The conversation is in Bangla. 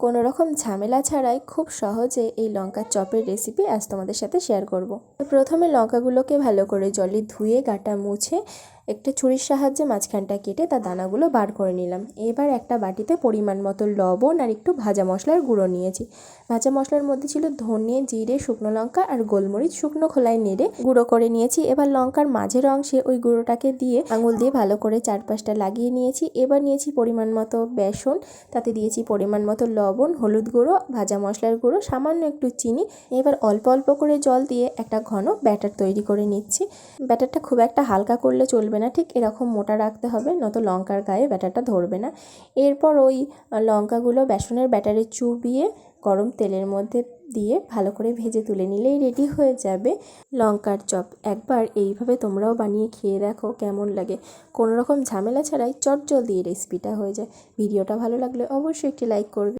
কোনো রকম ঝামেলা ছাড়াই খুব সহজে এই লঙ্কার চপের রেসিপি আজ তোমাদের সাথে শেয়ার করব। প্রথমে লঙ্কাগুলোকে ভালো করে জলে ধুয়ে গাটা মুছে একটা ছুরির সাহায্যে মাঝখানটা কেটে তার দানাগুলো বার করে নিলাম। এবার একটা বাটিতে পরিমাণ মতো লবণ আর একটু ভাজা মশলার গুঁড়ো নিয়েছি। ভাজা মশলার মধ্যে ছিল ধনে, জিরে, শুকনো লঙ্কা আর গোলমরিচ শুকনো খোলায় নেড়ে গুঁড়ো করে নিয়েছি। এবার লঙ্কার মাঝের অংশে ওই গুঁড়োটাকে দিয়ে আঙুল দিয়ে ভালো করে চারপাশটা লাগিয়ে নিয়েছি। এবার নিয়েছি পরিমাণ মতো বেসন, তাতে দিয়েছি পরিমাণ মতো লবণ, হলুদ গুঁড়ো, ভাজা মশলার গুঁড়ো, সামান্য একটু চিনি। এবার অল্প অল্প করে জল দিয়ে একটা ঘন ব্যাটার তৈরি করে নিচ্ছি। ব্যাটারটা খুব একটা হালকা করলে চলবে না, ঠিক এরকম মোটা রাখতে হবে, নয়তো লঙ্কার গায়ে ব্যাটারটা ধরবে না। এরপর ওই লঙ্কাগুলো বেসনের ব্যাটারে চুবিয়ে গরম তেলের মধ্যে দিয়ে ভালো করে ভেজে তুলে নিলেই রেডি হয়ে যাবে লঙ্কার চপ। একবার এইভাবে তোমরাও বানিয়ে খেয়ে দেখো কেমন লাগে। কোনো রকম ঝামেলা ছাড়াই চটজলদি এই রেসিপিটা হয়ে যায়। ভিডিওটা ভালো লাগলে অবশ্যই একটি লাইক করবে।